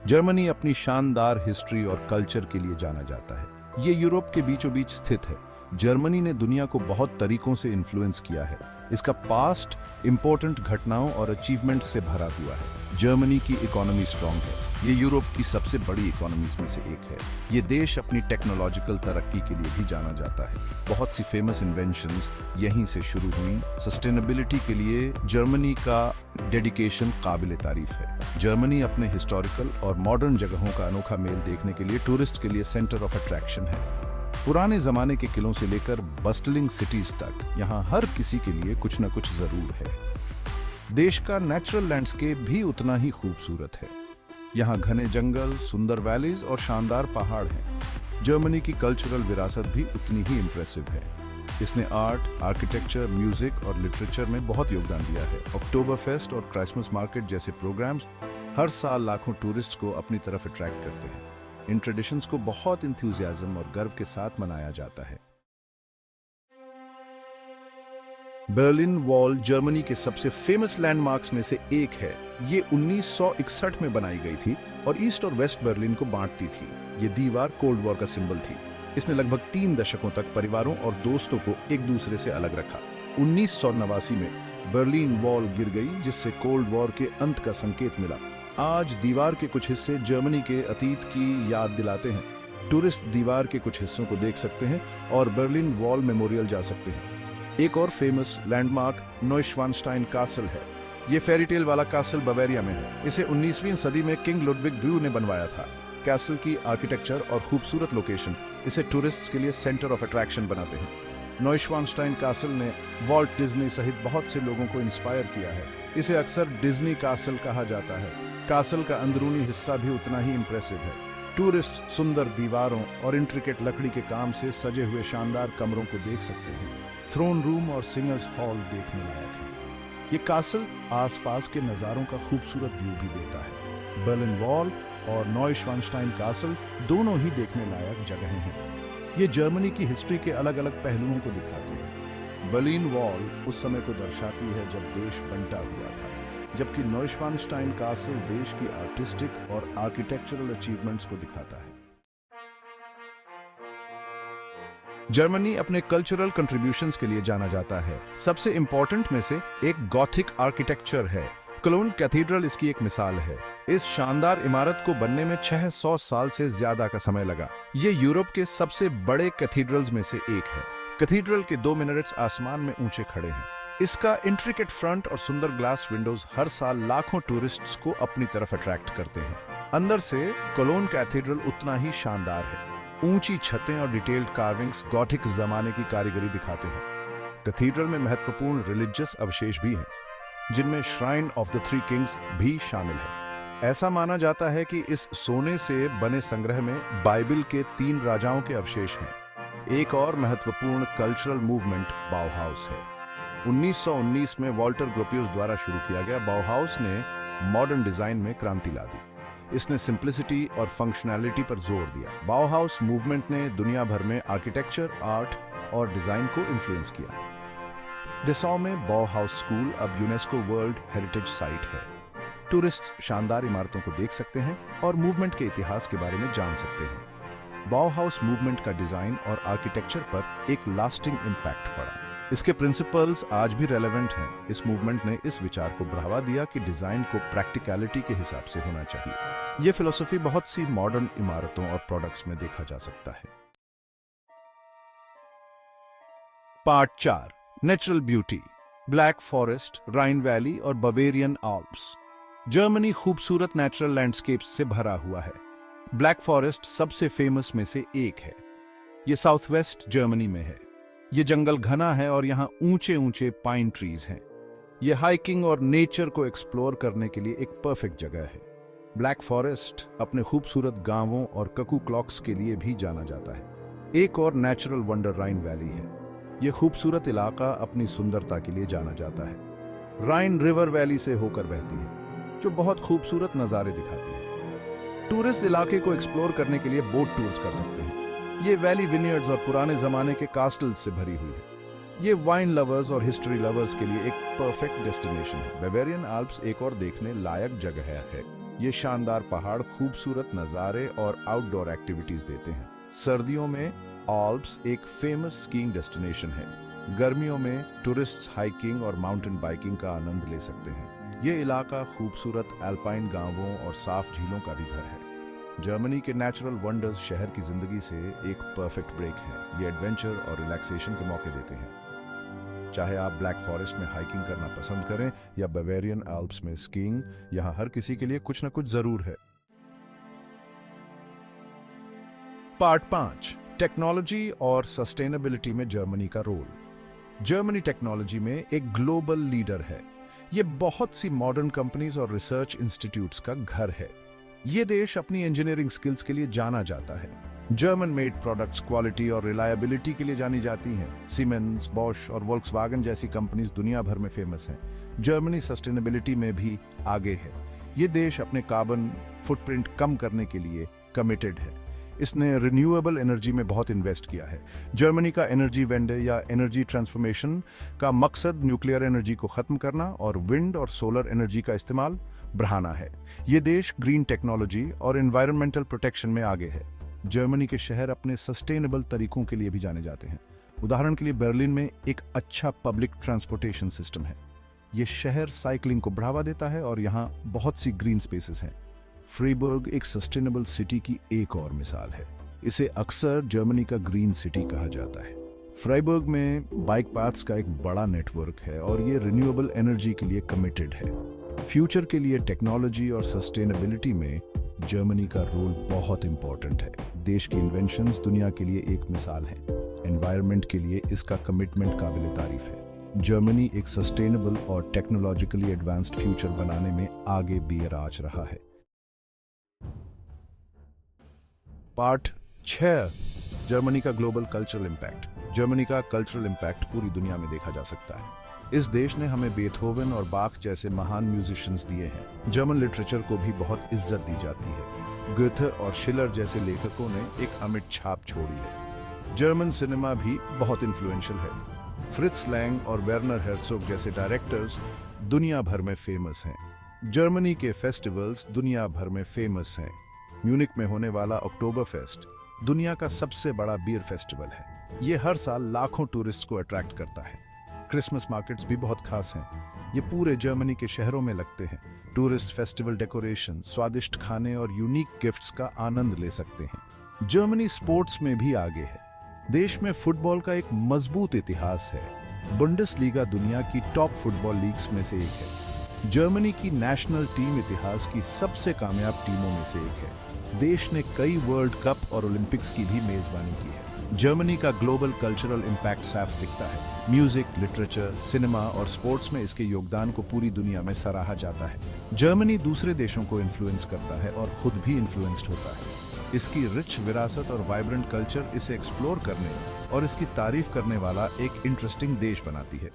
Germany अपनी शानदार history और कल्चर के लिए जाना जाता है। ये यूरोप के बीचों बीच स्थित है। जर्मनी ने दुनिया को बहुत तरीकों से इन्फ्लुएंस किया है। इसका पास्ट इंपॉर्टेंट घटनाओं और अचीवमेंट से भरा हुआ है। जर्मनी की इकोनॉमी स्ट्रांग है। ये यूरोप की सबसे बड़ी इकोनॉमीज में से एक है। ये देश अपनी टेक्नोलॉजिकल तरक्की के लिए भी जाना जाता है। बहुत सी फेमस इन्वेंशंस यहीं से शुरू हुई। सस्टेनेबिलिटी के लिए जर्मनी का डेडिकेशन काबिल तारीफ है। जर्मनी अपने हिस्टोरिकल और मॉडर्न जगहों का अनोखा मेल देखने के लिए टूरिस्ट के लिए सेंटर ऑफ अट्रैक्शन है। पुराने जमाने के किलों से लेकर बस्टलिंग सिटीज तक यहाँ हर किसी के लिए कुछ न कुछ जरूर है। देश का नेचुरल लैंडस्केप भी उतना ही खूबसूरत है। यहाँ घने जंगल, सुंदर वैलीज और शानदार पहाड़ हैं। जर्मनी की कल्चरल विरासत भी उतनी ही इंप्रेसिव है। इसने आर्ट, आर्किटेक्चर, म्यूजिक और लिटरेचर में बहुत योगदान दिया है। अक्टूबर फेस्ट और क्रिसमस मार्केट जैसे प्रोग्राम्स हर साल लाखों टूरिस्ट को अपनी तरफ अट्रैक्ट करते हैं। इन ट्रेडिशंस को बहुत इंथुजियाज्म और गर्व के साथ मनाया जाता है। बर्लिन वॉल जर्मनी के सबसे फेमस लैंडमार्क्स में से एक है। ये 1961 में बनाई गई थी और ईस्ट और वेस्ट बर्लिन को बांटती थी। ये दीवार कोल्ड वॉर का सिंबल थी। इसने लगभग 3 दशकों तक परिवारों और दोस्तों को एक दूसरे से अलग रखा। 1989 में बर्लिन वॉल गिर गई, जिससे कोल्ड वॉर के अंत का संकेत मिला। आज दीवार के कुछ हिस्से जर्मनी के अतीत की याद दिलाते हैं। टूरिस्ट दीवार के कुछ हिस्सों को देख सकते हैं और बर्लिन वॉल मेमोरियल जा सकते हैं। एक और फेमस लैंडमार्क नोयश्वानस्टाइन कासल है। ये फेरीटेल वाला कासल बवेरिया में है। इसे 19वीं सदी में किंग लुडविग द्रू ने बनवाया था। कैसल की आर्किटेक्चर और खूबसूरत लोकेशन इसे टूरिस्ट्स के लिए सेंटर ऑफ अट्रैक्शन बनाते हैं। नोयश्वानस्टाइन कासल ने वॉल्ट डिज्नी सहित बहुत से लोगों को इंस्पायर किया है। इसे अक्सर डिज्नी कासल कहा जाता है। कासल का अंदरूनी हिस्सा भी उतना ही इंप्रेसिव है। टूरिस्ट सुंदर दीवारों और इंट्रिकेट लकड़ी के काम से सजे हुए शानदार कमरों को देख सकते हैं। थ्रोन रूम और सिंगर्स हॉल देखने लायक है। ये कासल आसपास के नज़ारों का खूबसूरत व्यू भी देता है। बर्लिन वॉल और नोयश्वानस्टाइन कासल दोनों ही देखने लायक जगहें हैं। ये जर्मनी की हिस्ट्री के अलग अलग पहलुओं को दिखाते हैं। बर्लिन वॉल उस समय को दर्शाती है जब देश बंटा हुआ था, जबकि नोयश्वानस्टाइन कासल देश की आर्टिस्टिक और आर्किटेक्चरल अचीवमेंट्स को दिखाता है। जर्मनी अपने कल्चरल कंट्रीब्यूशंस के लिए जाना जाता है। सबसे इंपॉर्टेंट में से एक गॉथिक आर्किटेक्चर है। कोलोन कैथीड्रल इसकी एक मिसाल है। इस शानदार इमारत को बनने में 600 साल से ज्यादा का समय लगा। ये यूरोप के सबसे बड़े कैथीड्रल्स में से एक है। कैथीड्रल के 2 मिनरेट्स आसमान में ऊंचे खड़े हैं। इसका इंट्रिकेट फ्रंट और सुंदर ग्लास विंडोज हर साल लाखों टूरिस्ट्स को अपनी तरफ अट्रैक्ट करते हैं। अंदर से कोलोन कैथीड्रल उतना ही शानदार है। ऊंची छतें और डिटेल्ड कार्विंग्स गॉथिक जमाने की कारीगरी दिखाते हैं। कैथीड्रल में महत्वपूर्ण रिलीजियस अवशेष भी हैं, जिनमें श्राइन ऑफ द 3 किंग्स भी शामिल है। ऐसा माना जाता है कि इस सोने से बने संग्रह में बाइबल के 3 राजाओं के अवशेष हैं। एक और महत्वपूर्ण कल्चरल मूवमेंट बाउहाउस है। 1919 में वॉल्टर ग्रोपियस द्वारा शुरू किया गया बाउहाउस ने मॉडर्न डिजाइन में क्रांति ला दी। इसने सिंप्लिसिटी और फंक्शनैलिटी पर जोर दिया। बाउहाउस मूवमेंट ने दुनिया भर में आर्किटेक्चर, आर्ट और डिजाइन को इन्फ्लुएंस किया। डेसॉ में बाउहाउस स्कूल अब यूनेस्को वर्ल्ड हेरिटेज साइट है। टूरिस्ट शानदार इमारतों को देख सकते हैं और मूवमेंट के इतिहास के बारे में जान सकते हैं। बाउहाउस मूवमेंट का डिजाइन और आर्किटेक्चर पर एक लास्टिंग इम्पैक्ट पड़ा। इसके प्रिंसिपल्स आज भी रेलेवेंट हैं। इस मूवमेंट ने इस विचार को बढ़ावा दिया कि डिजाइन को प्रैक्टिकलिटी के हिसाब से होना चाहिए। यह फिलॉसफी बहुत सी मॉडर्न इमारतों और प्रोडक्ट्स में देखा जा सकता है। Part 4, natural beauty, black forest, Rhine valley और बवेरियन आल्प्स। जर्मनी खूबसूरत नेचुरल लैंडस्केप्स से भरा हुआ है। ब्लैक फॉरेस्ट सबसे फेमस में से एक है। यह साउथ वेस्ट जर्मनी में है। ये जंगल घना है और यहाँ ऊंचे ऊंचे पाइन ट्रीज हैं। ये हाइकिंग और नेचर को एक्सप्लोर करने के लिए एक परफेक्ट जगह है। ब्लैक फॉरेस्ट अपने खूबसूरत गांवों और ककू क्लॉक्स के लिए भी जाना जाता है। एक और नेचुरल वंडर राइन वैली है। यह खूबसूरत इलाका अपनी सुंदरता के लिए जाना जाता है। राइन रिवर वैली से होकर बहती है, जो बहुत खूबसूरत नज़ारे दिखाती है। टूरिस्ट इलाके को एक्सप्लोर करने के लिए बोट टूर्स कर सकते हैं। ये वैली विनियर्ड्स और पुराने जमाने के कास्टल्स से भरी हुई है। ये वाइन लवर्स और हिस्ट्री लवर्स के लिए एक परफेक्ट डेस्टिनेशन है। बवेरियन आल्प्स एक और देखने लायक जगह है। ये शानदार पहाड़ खूबसूरत नज़ारे और आउटडोर एक्टिविटीज देते हैं। सर्दियों में ऑल्प्स एक फेमस स्कीइंग डेस्टिनेशन है। गर्मियों में टूरिस्ट्स हाइकिंग और माउंटेन बाइकिंग का आनंद ले सकते हैं। ये इलाका खूबसूरत अल्पाइन गांवों और साफ झीलों का भी घर है। जर्मनी के नेचुरल वंडर्स शहर की जिंदगी से एक परफेक्ट ब्रेक है। ये एडवेंचर और रिलैक्सेशन के मौके देते हैं। चाहे आप ब्लैक फॉरेस्ट में हाइकिंग करना पसंद करें या बावेरियन एल्प्स में स्कीइंग, यहाँ हर किसी के लिए कुछ न कुछ जरूर है। पार्ट 5, टेक्नोलॉजी और सस्टेनेबिलिटी में जर्मनी का रोल। जर्मनी टेक्नोलॉजी में एक ग्लोबल लीडर है। ये बहुत सी मॉडर्न कंपनीज और रिसर्च इंस्टीट्यूट्स का घर है। ये देश अपनी इंजीनियरिंग स्किल्स के लिए जाना जाता है। जर्मन मेड प्रोडक्ट्स क्वालिटी और रिलायबिलिटी के लिए जानी जाती हैं। सीमेंस, बॉश और वोल्क्सवैगन जैसी कंपनीज दुनिया भर में फेमस हैं। जर्मनी सस्टेनेबिलिटी में भी आगे है। ये देश अपने कार्बन फुटप्रिंट कम करने के लिए कमिटेड है। इसने रिन्यूएबल एनर्जी में बहुत इन्वेस्ट किया है। जर्मनी का एनर्जी वेंडे या एनर्जी ट्रांसफॉर्मेशन का मकसद न्यूक्लियर एनर्जी को खत्म करना और विंड और सोलर एनर्जी का इस्तेमाल बढ़ाना है। ये देश ग्रीन टेक्नोलॉजी और एनवायरमेंटल प्रोटेक्शन में आगे है। जर्मनी के शहर अपने सस्टेनेबल तरीकों के लिए भी जाने जाते हैं। उदाहरण के लिए बर्लिन में एक अच्छा पब्लिक ट्रांसपोर्टेशन सिस्टम है। ये शहर साइकिलिंग को बढ़ावा देता है और यहाँ बहुत सी ग्रीन स्पेसेस हैं। फ्रीबर्ग एक सस्टेनेबल सिटी की एक और मिसाल है। इसे अक्सर जर्मनी का ग्रीन सिटी कहा जाता है। फ्राइबर्ग में बाइक पाथ्स का एक बड़ा नेटवर्क है और ये रिन्यूएबल एनर्जी के लिए कमिटेड है। फ्यूचर के लिए टेक्नोलॉजी और सस्टेनेबिलिटी में जर्मनी का रोल बहुत इंपॉर्टेंट है। देश की इन्वेंशंस दुनिया के लिए एक मिसाल है। एनवायरनमेंट के लिए इसका कमिटमेंट काबिल तारीफ है। जर्मनी एक सस्टेनेबल और टेक्नोलॉजिकली एडवांस्ड फ्यूचर बनाने में आगे बेराज रहा है। पार्ट 6, जर्मनी का ग्लोबल कल्चरल इम्पैक्ट। जर्मनी का कल्चरल इम्पैक्ट पूरी दुनिया में देखा जा सकता है। इस देश ने हमें बेथोवन और बाख जैसे महान म्यूजिशियंस दिए हैं। जर्मन लिटरेचर को भी बहुत इज्जत दी जाती है। गोथे और शिलर जैसे लेखकों ने एक अमिट छाप छोड़ी है। जर्मन सिनेमा भी बहुत इन्फ्लुएंशियल है। फ्रिट्ज लैंग और वेर्नर हेर्ज़ोग जैसे डायरेक्टर्स दुनिया भर में फेमस हैं। जर्मनी के फेस्टिवल्स दुनिया भर में फेमस हैं। म्यूनिक में होने वाला अक्टूबर फेस्ट दुनिया का सबसे बड़ा बियर फेस्टिवल है। ये हर साल लाखों टूरिस्ट को अट्रैक्ट करता है। क्रिसमस मार्केट्स भी बहुत खास हैं। ये पूरे जर्मनी के शहरों में लगते हैं। टूरिस्ट फेस्टिवल डेकोरेशन, स्वादिष्ट खाने और यूनिक गिफ्ट्स का आनंद ले सकते हैं। जर्मनी स्पोर्ट्स में भी आगे है। देश में फुटबॉल का एक मजबूत इतिहास है। बुंडेसलीगा दुनिया की टॉप फुटबॉल लीग्स में से एक है। जर्मनी की नेशनल टीम इतिहास की सबसे कामयाब टीमों में से एक है। देश ने कई वर्ल्ड कप और ओलंपिक्स की भी मेजबानी की है। जर्मनी का ग्लोबल कल्चरल इम्पैक्ट साफ दिखता है। म्यूजिक, लिटरेचर, सिनेमा और स्पोर्ट्स में इसके योगदान को पूरी दुनिया में सराहा जाता है। जर्मनी दूसरे देशों को इन्फ्लुएंस करता है और खुद भी इन्फ्लुएंस्ड होता है। इसकी रिच विरासत और वाइब्रेंट कल्चर इसे एक्सप्लोर करने और इसकी तारीफ करने वाला एक इंटरेस्टिंग देश बनाती है।